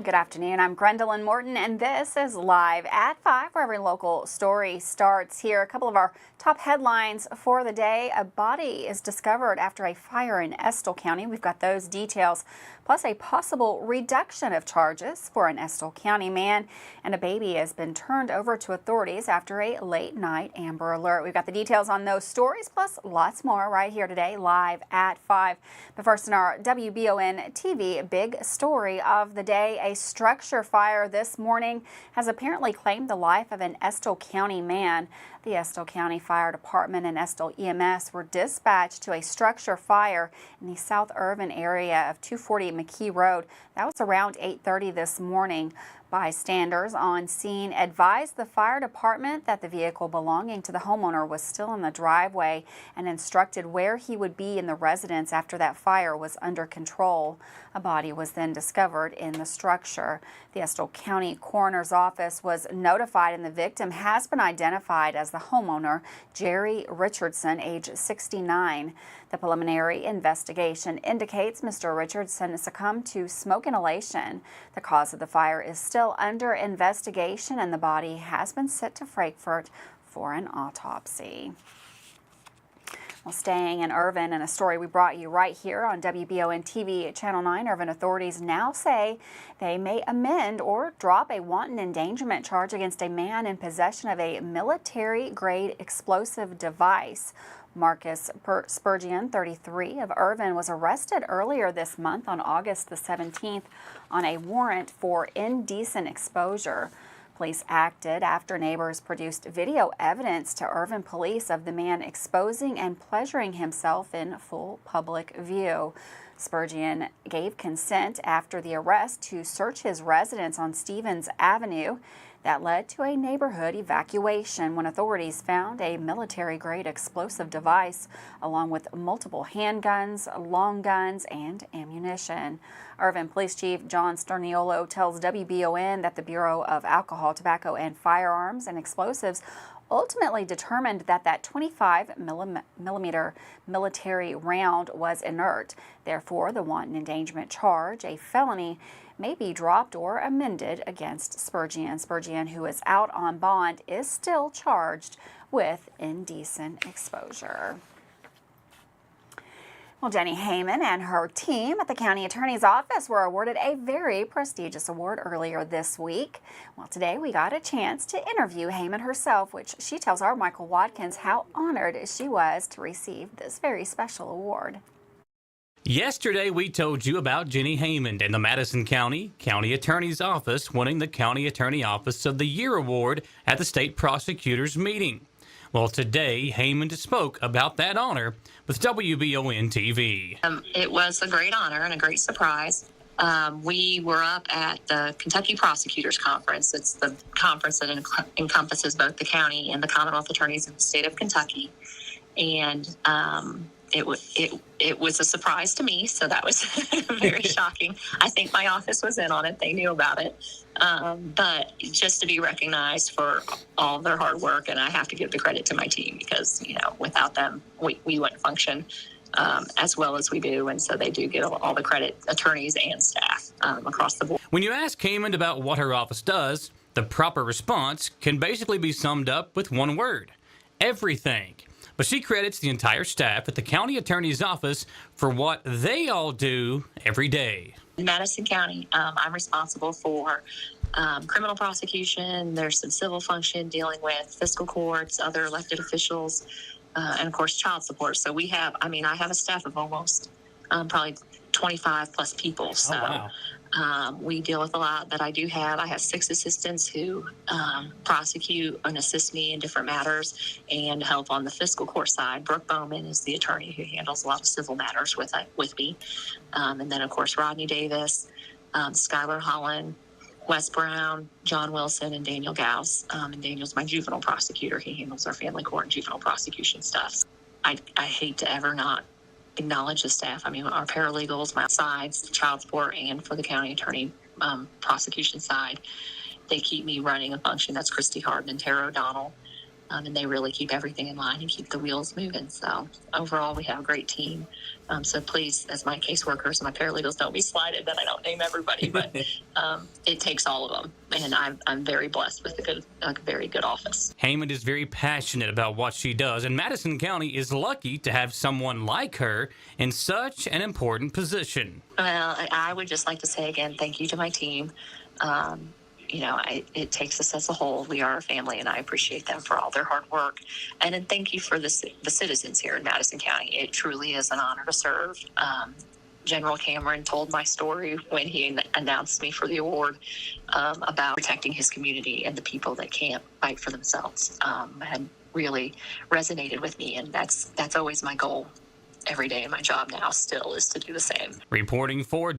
Good afternoon. I'm Gwendolyn Morton, and this is Live at 5, where every local story starts here. A couple of our top headlines for the day. A body is discovered after a fire in Estill County. We've got those details, plus a possible reduction of charges for an Estill County man. And a baby has been turned over to authorities after a late-night Amber Alert. We've got the details on those stories, plus lots more right here today, Live at 5. But first, in our WBON TV big story of the day, a structure fire this morning has apparently claimed the life of an Estill County man. The Estill County Fire Department and Estill EMS were dispatched to a structure fire in the South Irvine area of 240 McKee Road. That was around 8:30 this morning. Bystanders on scene advised the fire department that the vehicle belonging to the homeowner was still in the driveway and instructed where he would be in the residence after that fire was under control. A body was then discovered in the structure. The Estill County Coroner's Office was notified, and the victim has been identified as the homeowner, Jerry Richardson, age 69. The preliminary investigation indicates Mr. Richardson succumbed to smoke inhalation. The cause of the fire is still under investigation, and the body has been sent to Frankfort for an autopsy. Well, staying in Irvine, and a story we brought you right here on WBON TV Channel 9, Irvine authorities now say they may amend or drop a wanton endangerment charge against a man in possession of a military-grade explosive device. Marcus Spurgeon, 33, of Irvine, was arrested earlier this month on August the 17th on a warrant for indecent exposure. Police acted after neighbors produced video evidence to Irvine police of the man exposing and pleasuring himself in full public view. Spurgeon gave consent after the arrest to search his residence on Estill Avenue. That led to a neighborhood evacuation when authorities found a military-grade explosive device along with multiple handguns, long guns, and ammunition. Irvine Police Chief John Sterniolo tells WBON that the Bureau of Alcohol, Tobacco, and Firearms and Explosives ultimately determined that that 25 millimeter military round was inert. Therefore, the wanton endangerment charge, a felony, may be dropped or amended against Spurgeon. Spurgeon, who is out on bond, is still charged with indecent exposure. Well, Jenny Heyman and her team at the county attorney's office were awarded a very prestigious award earlier this week. Well, today we got a chance to interview Heyman herself, which she tells our Michael Watkins how honored she was to receive this very special award. Yesterday, we told you about Jenny Heyman and the Madison County Attorney's Office winning the County Attorney Office of the Year Award at the State Prosecutors meeting. Well, today, Heyman spoke about that honor with WBON TV. It was a great honor and a great surprise. We were up at the Kentucky Prosecutors Conference. It's the conference that encompasses both the county and the Commonwealth attorneys in the state of Kentucky. And it was a surprise to me, so that was very shocking. I think my office was in on it. They knew about it. But just to be recognized for all their hard work, and I have to give the credit to my team because, without them, we wouldn't function as well as we do. And so they do get all the credit, attorneys and staff across the board. When you ask Heyman about what her office does, the proper response can basically be summed up with one word: everything. But she credits the entire staff at the county attorney's office for what they all do every day. In Madison County, I'm responsible for criminal prosecution. There's some civil function dealing with fiscal courts, other elected officials, and of course child support. So I have a staff of almost probably 25 plus people. So we deal with a lot that I do have. I have 6 assistants who prosecute and assist me in different matters and help on the fiscal court side. Brooke Bowman is the attorney who handles a lot of civil matters with me. And then, of course, Rodney Davis, Skylar Holland, Wes Brown, John Wilson, and Daniel Gauss. And Daniel's my juvenile prosecutor. He handles our family court and juvenile prosecution stuff. I hate to ever not acknowledge the staff. Our paralegals, my sides, child support, and for the county attorney prosecution side, they keep me running a function. That's Christy Harden and Tara O'Donnell. and they really keep everything in line and keep the wheels moving. So overall, we have a great team. So please, as my caseworkers and my paralegals, don't be slighted that I don't name everybody, but it takes all of them. And I'm very blessed with a very good office. Haymond is very passionate about what she does, and Madison County is lucky to have someone like her in such an important position. Well, I would just like to say again, thank you to my team. It takes us as a whole. We are a family, and I appreciate them for all their hard work. And then thank you for the citizens here in Madison County. It truly is an honor to serve. General Cameron told my story when he announced me for the award about protecting his community and the people that can't fight for themselves. Had really resonated with me, and that's always my goal every day in my job now still is to do the same. Reporting for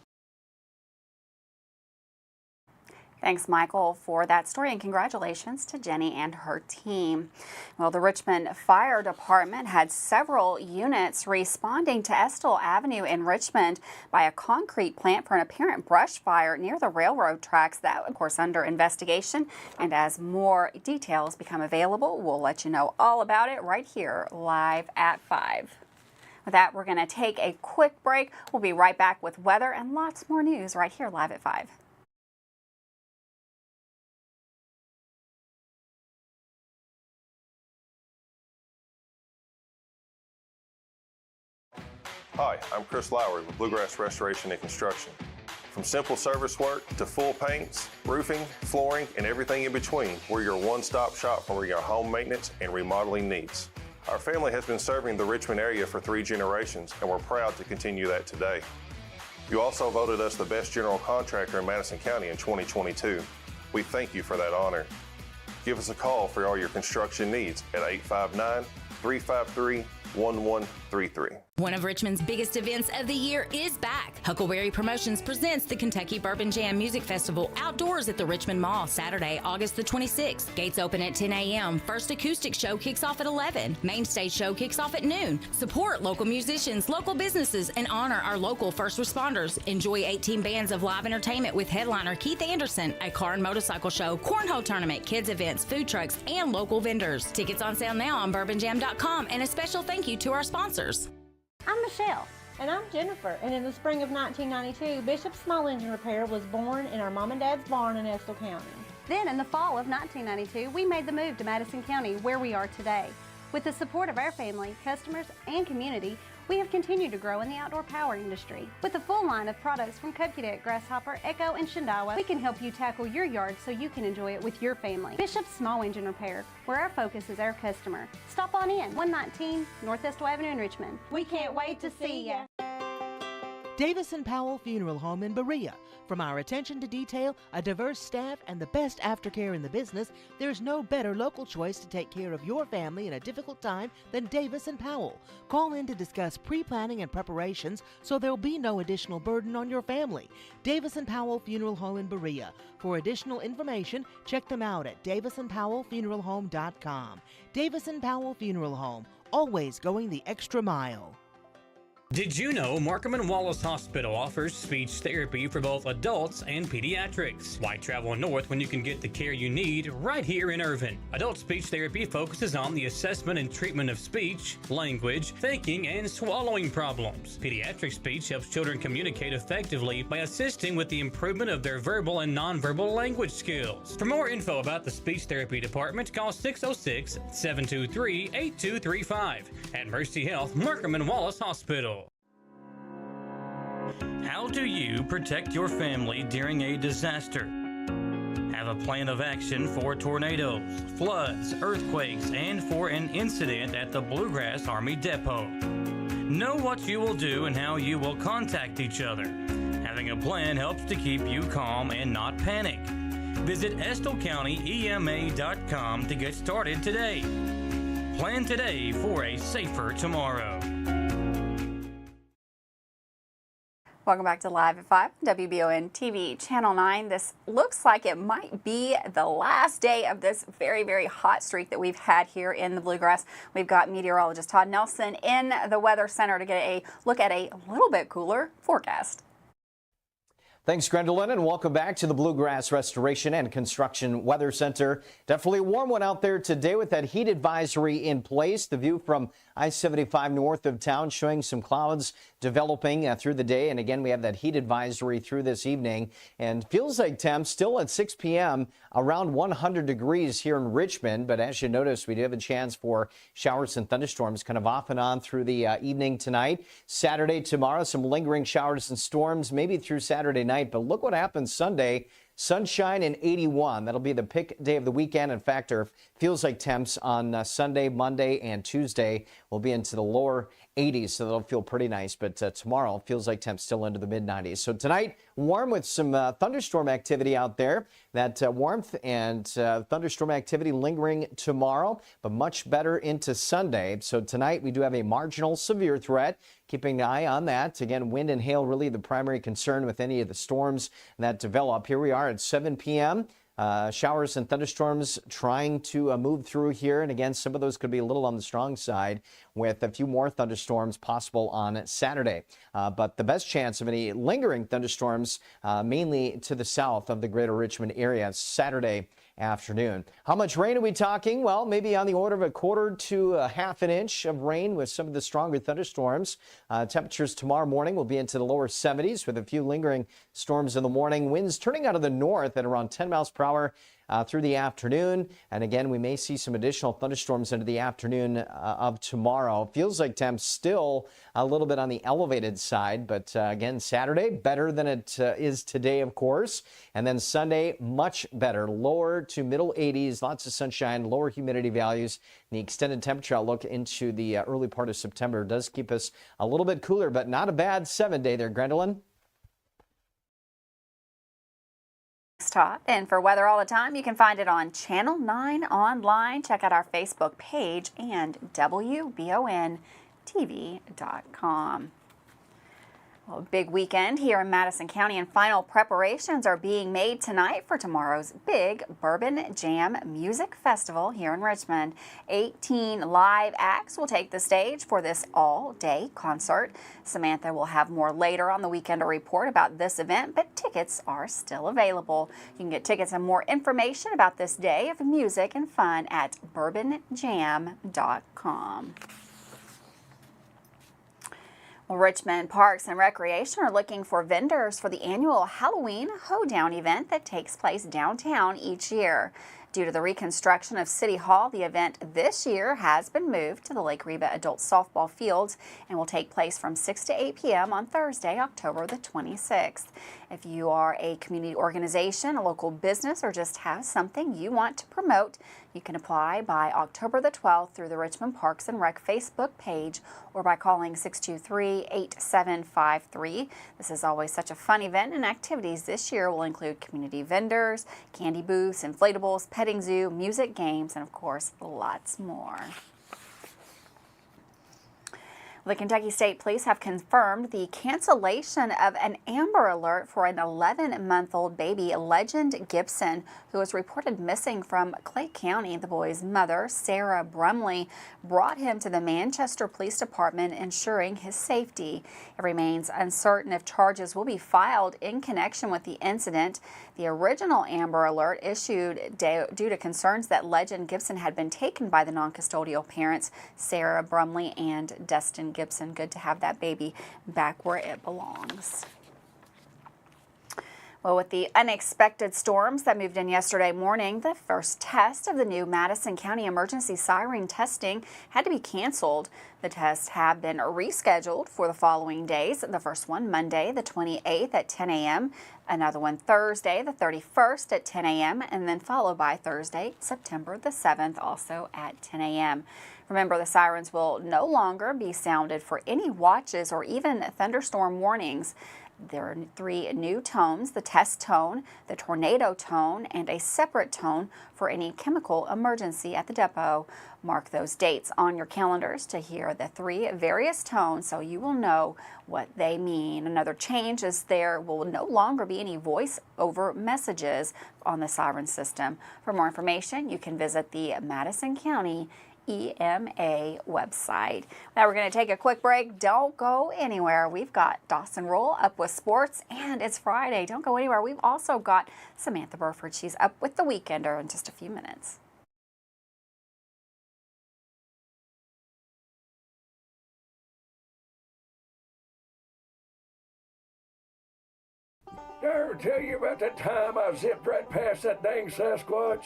Thanks, Michael, for that story, and congratulations to Jenny and her team. Well, the Richmond Fire Department had several units responding to Estill Avenue in Richmond by a concrete plant for an apparent brush fire near the railroad tracks. That, of course, under investigation. And as more details become available, we'll let you know all about it right here live at 5. With that, we're going to take a quick break. We'll be right back with weather and lots more news right here live at 5. Hi, I'm Chris Lowry with Bluegrass Restoration and Construction. From simple service work to full paints, roofing, flooring, and everything in between, we're your one-stop shop for your home maintenance and remodeling needs. Our family has been serving the Richmond area for 3 generations, and we're proud to continue that today. You also voted us the best general contractor in Madison County in 2022. We thank you for that honor. Give us a call for all your construction needs at 859-353-1133. One of Richmond's biggest events of the year is back. Huckleberry Promotions presents the Kentucky Bourbon Jam Music Festival outdoors at the Richmond Mall, Saturday, August the 26th. Gates open at 10 a.m. First acoustic show kicks off at 11. Main stage show kicks off at noon. Support local musicians, local businesses, and honor our local first responders. Enjoy 18 bands of live entertainment with headliner Keith Anderson, a car and motorcycle show, cornhole tournament, kids events, food trucks, and local vendors. Tickets on sale now on bourbonjam.com, and a special thank you to our sponsors. I'm Michelle. And I'm Jennifer. And in the spring of 1992, Bishop's Small Engine Repair was born in our mom and dad's barn in Estill County. Then in the fall of 1992, we made the move to Madison County, where we are today. With the support of our family, customers, and community, we have continued to grow in the outdoor power industry. With a full line of products from Cub Cadet, Grasshopper, Echo, and Shindawa, we can help you tackle your yard so you can enjoy it with your family. Bishop's Small Engine Repair, where our focus is our customer. Stop on in, 119 North Estill Avenue in Richmond. We can't wait to see ya. Davis & Powell Funeral Home in Berea. From our attention to detail, a diverse staff, and the best aftercare in the business, there's no better local choice to take care of your family in a difficult time than Davis & Powell. Call in to discuss pre-planning and preparations so there'll be no additional burden on your family. Davis & Powell Funeral Home in Berea. For additional information, check them out at davisandpowellfuneralhome.com. Davis & Powell Funeral Home, always going the extra mile. Did you know Markham and Wallace Hospital offers speech therapy for both adults and pediatrics? Why travel north when you can get the care you need right here in Irvine? Adult speech therapy focuses on the assessment and treatment of speech, language, thinking, and swallowing problems. Pediatric speech helps children communicate effectively by assisting with the improvement of their verbal and nonverbal language skills. For more info about the speech therapy department, call 606-723-8235 at Mercy Health, Markham and Wallace Hospital. How do you protect your family during a disaster? Have a plan of action for tornadoes, floods, earthquakes, and for an incident at the Bluegrass Army Depot. Know what you will do and how you will contact each other. Having a plan helps to keep you calm and not panic. Visit EstillCountyEMA.com to get started today. Plan today for a safer tomorrow. Welcome back to Live at 5, WBON TV Channel 9. This looks like it might be the last day of this very, very hot streak that we've had here in the Bluegrass. We've got meteorologist Todd Nelson in the Weather Center to get a look at a little bit cooler forecast. Thanks, Gwendolyn, and welcome back to the Bluegrass Restoration and Construction Weather Center. Definitely a warm one out there today with that heat advisory in place. The view from I-75 north of town showing some clouds developing through the day. And again, we have that heat advisory through this evening. And feels like temps still at 6 p.m. around 100 degrees here in Richmond. But as you notice, we do have a chance for showers and thunderstorms kind of off and on through the evening tonight. Saturday, tomorrow, some lingering showers and storms, maybe through Saturday night. But look what happens Sunday. Sunshine and 81. That'll be the pick day of the weekend. In fact, our feels like temps on Sunday, Monday, and Tuesday will be into the lower 80s, so that'll feel pretty nice. But tomorrow feels like temps still into the mid 90s. So tonight, warm with some thunderstorm activity out there. That warmth and thunderstorm activity lingering tomorrow, but much better into Sunday. So tonight we do have a marginal severe threat. Keeping an eye on that. Again, wind and hail really the primary concern with any of the storms that develop. Here we are at 7 p.m. Showers and thunderstorms trying to move through here. And again, some of those could be a little on the strong side with a few more thunderstorms possible on Saturday. But the best chance of any lingering thunderstorms mainly to the south of the greater Richmond area Saturday afternoon. How much rain are we talking? Well, maybe on the order of a quarter to a half an inch of rain with some of the stronger thunderstorms. Temperatures tomorrow morning will be into the lower 70s with a few lingering storms in the morning. Winds turning out of the north at around 10 miles per hour through the afternoon. And again, we may see some additional thunderstorms into the afternoon of tomorrow. Feels like temps still a little bit on the elevated side, but again, Saturday better than it is today, of course. And then Sunday, much better, lower to middle 80s, lots of sunshine, lower humidity values. And the extended temperature outlook into the early part of September does keep us a little bit cooler, but not a bad 7-day there, Gwendolyn. Todd. And for weather all the time, you can find it on Channel 9 online. Check out our Facebook page and WBONTV.com. Well, a big weekend here in Madison County, and final preparations are being made tonight for tomorrow's big Bourbon Jam Music Festival here in Richmond. 18 live acts will take the stage for this all-day concert. Samantha will have more later on the weekend to report about this event, but tickets are still available. You can get tickets and more information about this day of music and fun at bourbonjam.com. Well, Richmond Parks and Recreation are looking for vendors for the annual Halloween Hoedown event that takes place downtown each year. Due to the reconstruction of City Hall, the event this year has been moved to the Lake Reba Adult Softball Fields and will take place from 6 to 8 p.m. on Thursday, October the 26th. If you are a community organization, a local business, or just have something you want to promote, you can apply by October the 12th through the Richmond Parks and Rec Facebook page or by calling 623-8753. This is always such a fun event, and activities this year will include community vendors, candy booths, inflatables, petting zoo, music, games, and of course, lots more. The Kentucky State Police have confirmed the cancellation of an Amber Alert for an 11-month-old baby, Legend Gibson, who was reported missing from Clay County. The boy's mother, Sarah Brumley, brought him to the Manchester Police Department, ensuring his safety. It remains uncertain if charges will be filed in connection with the incident. The original Amber Alert issued due to concerns that Legend Gibson had been taken by the non-custodial parents, Sarah Brumley and Destin Gibson. Good to have that baby back where it belongs. Well, with the unexpected storms that moved in yesterday morning, the first test of the new Madison County emergency siren testing had to be canceled. The tests have been rescheduled for the following days. The first one Monday, the 28th at 10 a.m., another one Thursday, the 31st at 10 a.m., and then followed by Thursday, September the 7th, also at 10 a.m. Remember, the sirens will no longer be sounded for any watches or even thunderstorm warnings. There are 3 new tones: the test tone, the tornado tone, and a separate tone for any chemical emergency at the depot. Mark those dates on your calendars to hear the 3 various tones so you will know what they mean. Another change is there will no longer be any voice-over messages on the siren system. For more information, you can visit the Madison County EMA website. Now we're going to take a quick break. Don't go anywhere. We've got Dawson Roll up with sports, and it's Friday. Don't go anywhere. We've also got Samantha Burford. She's up with the Weekender in just a few minutes. Did I ever tell you about that time I zipped right past that dang Sasquatch?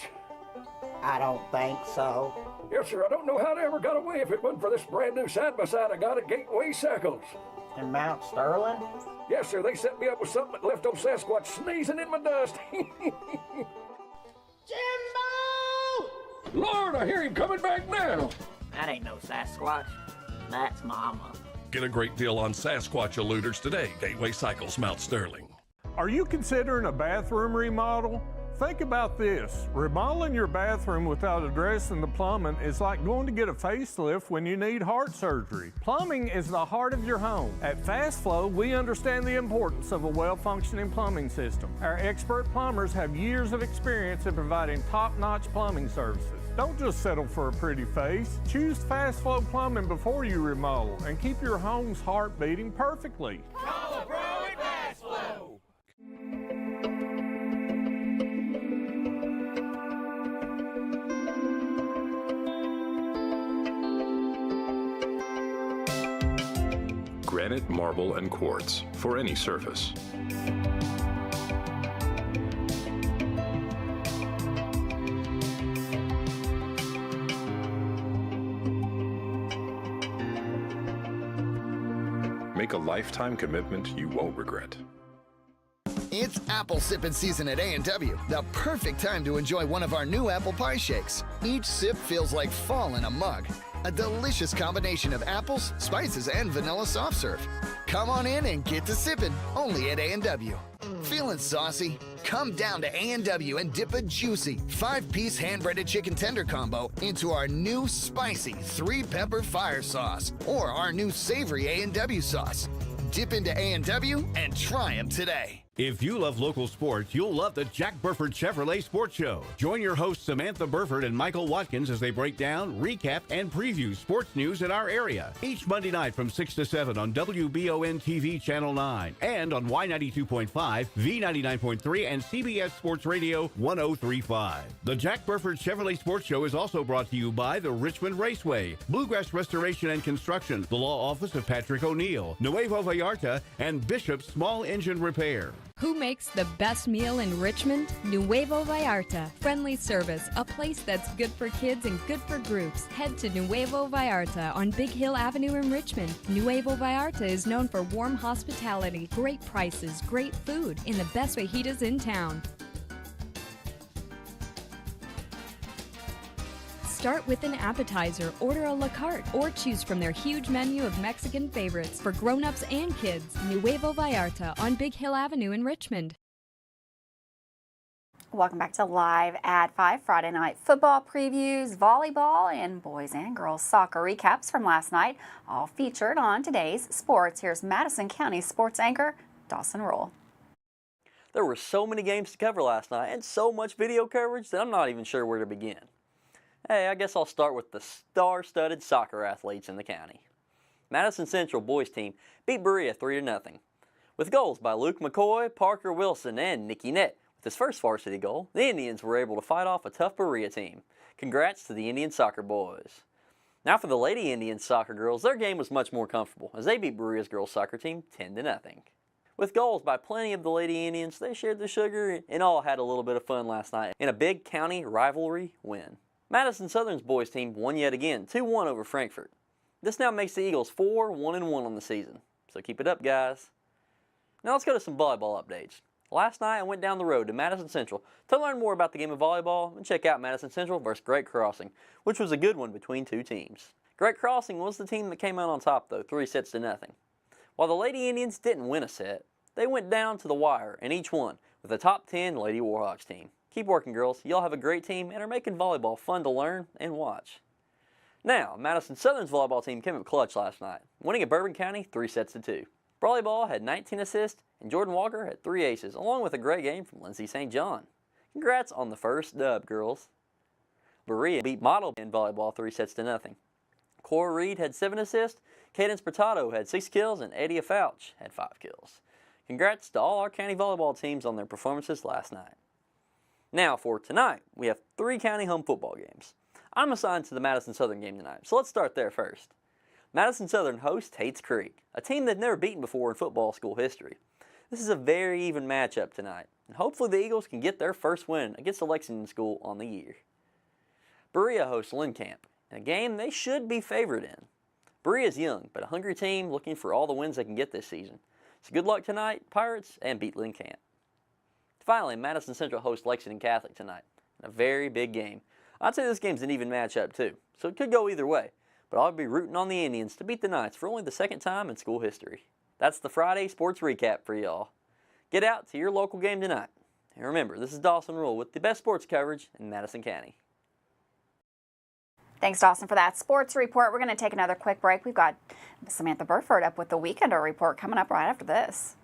I don't think so. Yes, sir. I don't know how they ever got away if it wasn't for this brand new side-by-side I got at Gateway Cycles. In Mount Sterling? Yes, sir. They set me up with something that left old Sasquatch sneezing in my dust. Jimbo! Lord, I hear him coming back now. That ain't no Sasquatch. That's Mama. Get a great deal on Sasquatch eluders today. Gateway Cycles, Mount Sterling. Are you considering a bathroom remodel? Think about this. Remodeling your bathroom without addressing the plumbing is like going to get a facelift when you need heart surgery. Plumbing is the heart of your home. At Fast Flow, we understand the importance of a well-functioning plumbing system. Our expert plumbers have years of experience in providing top-notch plumbing services. Don't just settle for a pretty face. Choose Fast Flow Plumbing before you remodel and keep your home's heart beating perfectly. Call a pro at Fast Flow! Granite, marble, and quartz for any surface. Make a lifetime commitment you won't regret. It's apple sipping season at A&W. The perfect time to enjoy one of our new apple pie shakes. Each sip feels like fall in a mug. A delicious combination of apples, spices, and vanilla soft serve. Come on in and get to sipping, only at A&W. Feeling saucy? Come down to A&W and dip a juicy 5-piece hand-breaded chicken tender combo into our new spicy 3-pepper fire sauce or our new savory A&W sauce. Dip into A&W and try them today. If you love local sports, you'll love the Jack Burford Chevrolet Sports Show. Join your hosts Samantha Burford and Michael Watkins as they break down, recap, and preview sports news in our area. Each Monday night from 6 to 7 on WBON TV Channel 9 and on Y92.5, V99.3, and CBS Sports Radio 103.5. The Jack Burford Chevrolet Sports Show is also brought to you by the Richmond Raceway, Bluegrass Restoration and Construction, the Law Office of Patrick O'Neill, Nuevo Vallarta, and Bishop's Small Engine Repair. Who makes the best meal in Richmond? Nuevo Vallarta. Friendly service, a place that's good for kids and good for groups. Head to Nuevo Vallarta on Big Hill Avenue in Richmond. Nuevo Vallarta is known for warm hospitality, great prices, great food, and the best fajitas in town. Start with an appetizer, order a la carte, or choose from their huge menu of Mexican favorites for grown-ups and kids. Nuevo Vallarta on Big Hill Avenue in Richmond. Welcome back to Live at 5 Friday night football previews, volleyball, and boys and girls soccer recaps from last night, all featured on today's sports. Here's Madison County sports anchor Dawson Roll. There were so many games to cover last night and so much video coverage that I'm not even sure where to begin. Hey, I guess I'll start with the star-studded soccer athletes in the county. Madison Central boys team beat Berea 3-0. With goals by Luke McCoy, Parker Wilson, and Nicky Nett. With his first varsity goal, the Indians were able to fight off a tough Berea team. Congrats to the Indian soccer boys. Now for the Lady Indians soccer girls, their game was much more comfortable as they beat Berea's girls soccer team 10-0. With goals by plenty of the Lady Indians, they shared the sugar and all had a little bit of fun last night in a big county rivalry win. Madison Southern's boys team won yet again, 2-1 over Frankfort. This now makes the Eagles 4-1-1 on the season, so keep it up, guys. Now let's go to some volleyball updates. Last night I went down the road to Madison Central to learn more about the game of volleyball and check out Madison Central versus Great Crossing, which was a good one between two teams. Great Crossing was the team that came out on top though, 3-0. While the Lady Indians didn't win a set, they went down to the wire and each won with a top 10 Lady Warhawks team. Keep working, girls. Y'all have a great team and are making volleyball fun to learn and watch. Now, Madison Southern's volleyball team came up clutch last night, winning at Bourbon County 3-2. Volleyball had 19 assists and Jordan Walker had 3 aces, along with a great game from Lindsay St. John. Congrats on the first dub, girls. Berea beat Model in volleyball 3-0. Cora Reed had 7 assists, Cadence Bertato had 6 kills, and Eddie Fouch had 5 kills. Congrats to all our county volleyball teams on their performances last night. Now for tonight, we have 3 county home football games. I'm assigned to the Madison Southern game tonight, so let's start there first. Madison Southern hosts Tate's Creek, a team they've never beaten before in football school history. This is a very even matchup tonight, and hopefully the Eagles can get their first win against the Lexington school on the year. Berea hosts Lincamp, in a game they should be favored in. Berea is young, but a hungry team looking for all the wins they can get this season. So good luck tonight, Pirates, and beat Lincamp. Finally, Madison Central hosts Lexington Catholic tonight, in a very big game. I'd say this game's an even matchup too, so it could go either way, but I'll be rooting on the Indians to beat the Knights for only the second time in school history. That's the Friday sports recap for y'all. Get out to your local game tonight. And remember, this is Dawson Rule with the best sports coverage in Madison County. Thanks, Dawson, for that sports report. We're going to take another quick break. We've got Samantha Burford up with the Weekender report coming up right after this.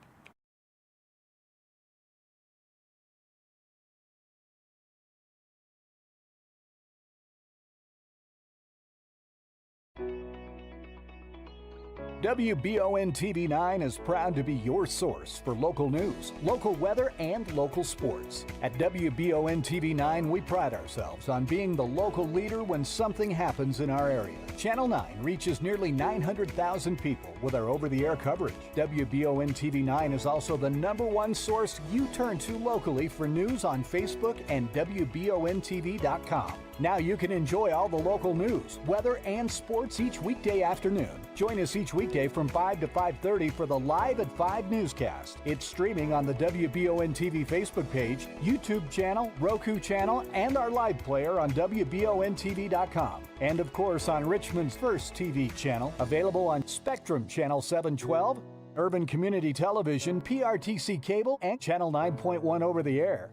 WBON TV 9 is proud to be your source for local news, local weather, and local sports. At WBON TV 9, we pride ourselves on being the local leader when something happens in our area. Channel 9 reaches nearly 900,000 people with our over-the-air coverage. WBON TV 9 is also the #1 source you turn to locally for news on Facebook and WBONTV.com. Now you can enjoy all the local news, weather, and sports each weekday afternoon. Join us each weekday from 5 to 5:30 for the Live at 5 newscast. It's streaming on the WBON TV Facebook page, YouTube channel, Roku channel, and our live player on WBONTV.com. And of course on Richmond's first TV channel, available on Spectrum Channel 712, Urban Community Television, PRTC Cable, and Channel 9.1 over the air.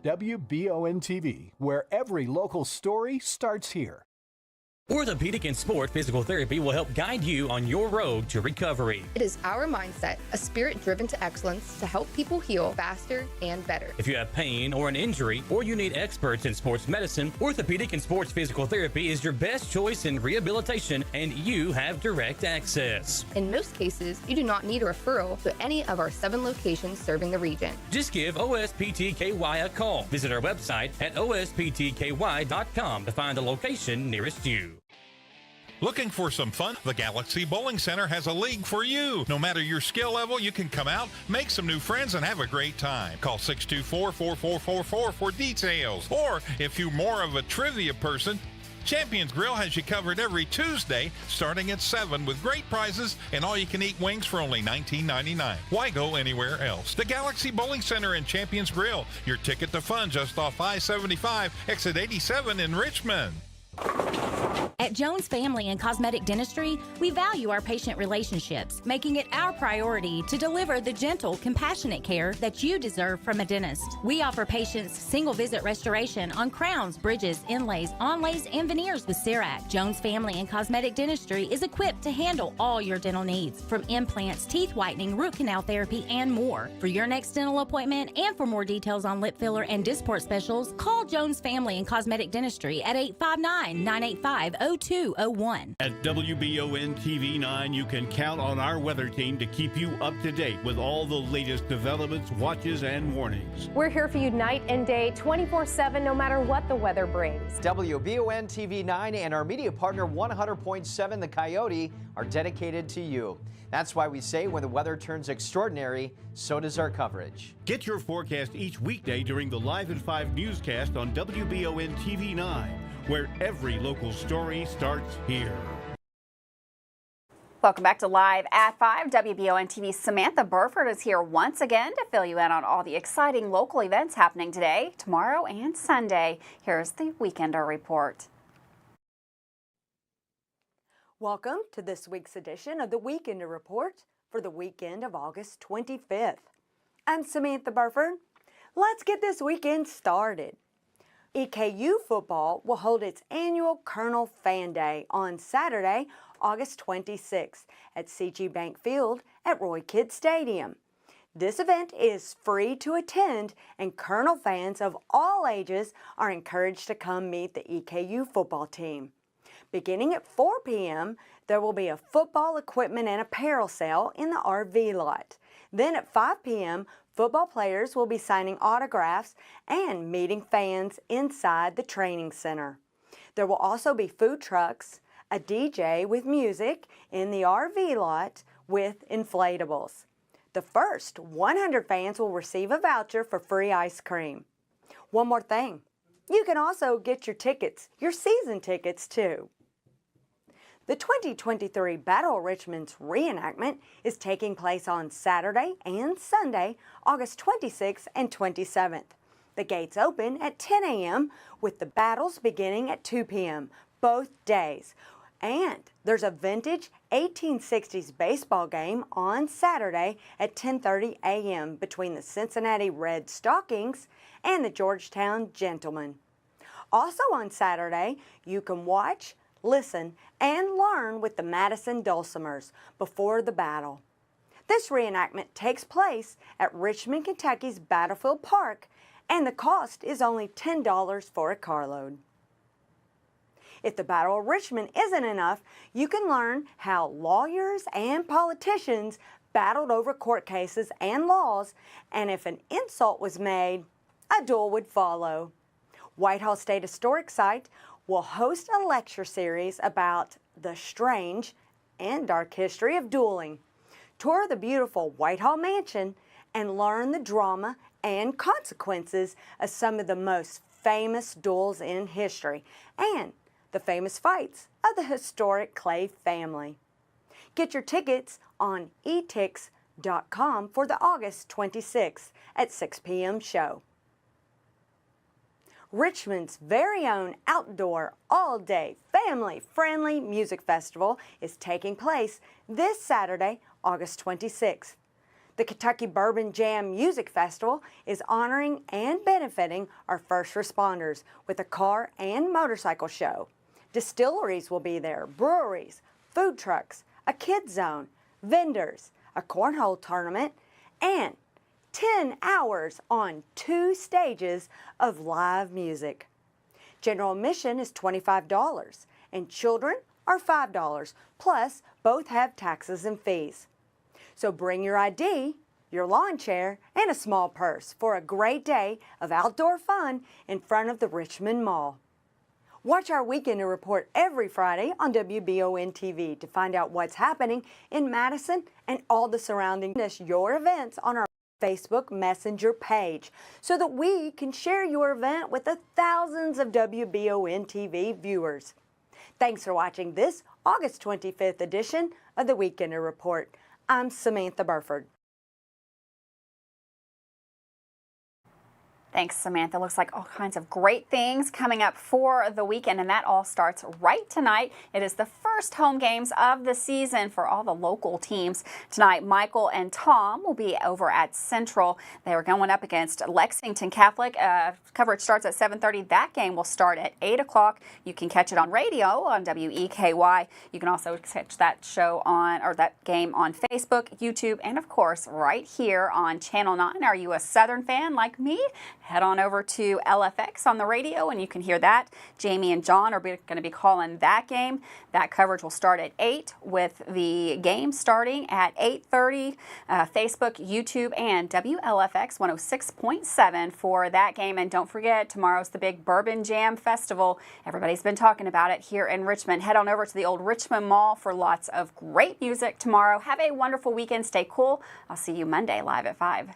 WBON TV, where every local story starts here. Orthopedic and Sport Physical Therapy will help guide you on your road to recovery. It is our mindset, a spirit driven to excellence to help people heal faster and better. If you have pain or an injury, or you need experts in sports medicine, Orthopedic and Sports Physical Therapy is your best choice in rehabilitation, and you have direct access. In most cases, you do not need a referral to any of our 7 locations serving the region. Just give OSPTKY a call. Visit our website at osptky.com to find the location nearest you. Looking for some fun? The Galaxy Bowling Center has a league for you. No matter your skill level, you can come out, make some new friends, and have a great time. Call 624-4444 for details. Or if you're more of a trivia person, Champions Grill has you covered every Tuesday starting at 7 with great prizes and all-you-can-eat wings for only $19.99. Why go anywhere else? The Galaxy Bowling Center and Champions Grill, your ticket to fun just off I-75, exit 87 in Richmond. At Jones Family and Cosmetic Dentistry, we value our patient relationships, making it our priority to deliver the gentle, compassionate care that you deserve from a dentist. We offer patients single-visit restoration on crowns, bridges, inlays, onlays, and veneers with CERAC. Jones Family and Cosmetic Dentistry is equipped to handle all your dental needs, from implants, teeth whitening, root canal therapy, and more. For your next dental appointment and for more details on lip filler and Dysport specials, call Jones Family and Cosmetic Dentistry at 859-985-0201. At WBON TV 9, you can count on our weather team to keep you up to date with all the latest developments, watches, and warnings. We're here for you night and day, 24/7, no matter what the weather brings. WBON TV 9 and our media partner 100.7 The Coyote are dedicated to you. That's why we say when the weather turns extraordinary, so does our coverage. Get your forecast each weekday during the Live at 5 newscast on WBON TV 9, where every local story starts here. Welcome back to Live at 5. WBON TV's Samantha Burford is here once again to fill you in on all the exciting local events happening today, tomorrow, and Sunday. Here's the Weekender report. Welcome to this week's edition of the Weekender Report for the weekend of August 25th. I'm Samantha Burford. Let's get this weekend started. EKU football will hold its annual Colonel Fan Day on Saturday, August 26th at CG Bank Field at Roy Kidd Stadium. This event is free to attend, and Colonel fans of all ages are encouraged to come meet the EKU football team. Beginning at 4 p.m., there will be a football equipment and apparel sale in the RV lot. Then at 5 p.m., football players will be signing autographs and meeting fans inside the training center. There will also be food trucks, a DJ with music in the RV lot with inflatables. The first 100 fans will receive a voucher for free ice cream. One more thing, you can also get your tickets, your season tickets too. The 2023 Battle of Richmond's reenactment is taking place on Saturday and Sunday, August 26th and 27th. The gates open at 10 a.m. with the battles beginning at 2 p.m. both days. And there's a vintage 1860s baseball game on Saturday at 10:30 a.m. between the Cincinnati Red Stockings and the Georgetown Gentlemen. Also on Saturday, you can watch, listen, and learn with the Madison Dulcimers before the battle. This reenactment takes place at Richmond, Kentucky's Battlefield Park, and the cost is only $10 for a carload. If the Battle of Richmond isn't enough, you can learn how lawyers and politicians battled over court cases and laws, and if an insult was made, a duel would follow. Whitehall State Historic Site will host a lecture series about the strange and dark history of dueling. Tour the beautiful Whitehall Mansion and learn the drama and consequences of some of the most famous duels in history and the famous fights of the historic Clay family. Get your tickets on etix.com for the August 26th at 6 p.m. show. Richmond's very own outdoor, all-day, family-friendly music festival is taking place this Saturday, August 26th. The Kentucky Bourbon Jam Music Festival is honoring and benefiting our first responders with a car and motorcycle show. Distilleries will be there, breweries, food trucks, a kids zone, vendors, a cornhole tournament, and 10 hours on 2 stages of live music. General admission is $25 and children are $5, plus both have taxes and fees. So bring your ID, your lawn chair, and a small purse for a great day of outdoor fun in front of the Richmond Mall. Watch our Weekend Report every Friday on WBON TV to find out what's happening in Madison and all the surrounding your events on our Facebook Messenger page so that we can share your event with the thousands of WBON TV viewers. Thanks for watching this August 25th edition of the Weekend Report. I'm Samantha Burford. Thanks, Samantha. Looks like all kinds of great things coming up for the weekend, and that all starts right tonight. It is the first home games of the season for all the local teams. Tonight, Michael and Tom will be over at Central. They are going up against Lexington Catholic. Coverage starts at 7:30. That game will start at 8 o'clock. You can catch it on radio on WEKY. You can also catch that show on, or that game on Facebook, YouTube, and of course, right here on Channel 9. Are you a Southern fan like me? Head on over to LFX on the radio and you can hear that. Jamie and John are going to be calling that game. That coverage will start at 8 with the game starting at 8:30. Facebook, YouTube, and WLFX 106.7 for that game. And don't forget, tomorrow's the big Bourbon Jam Festival. Everybody's been talking about it here in Richmond. Head on over to the old Richmond Mall for lots of great music tomorrow. Have a wonderful weekend. Stay cool. I'll see you Monday live at 5.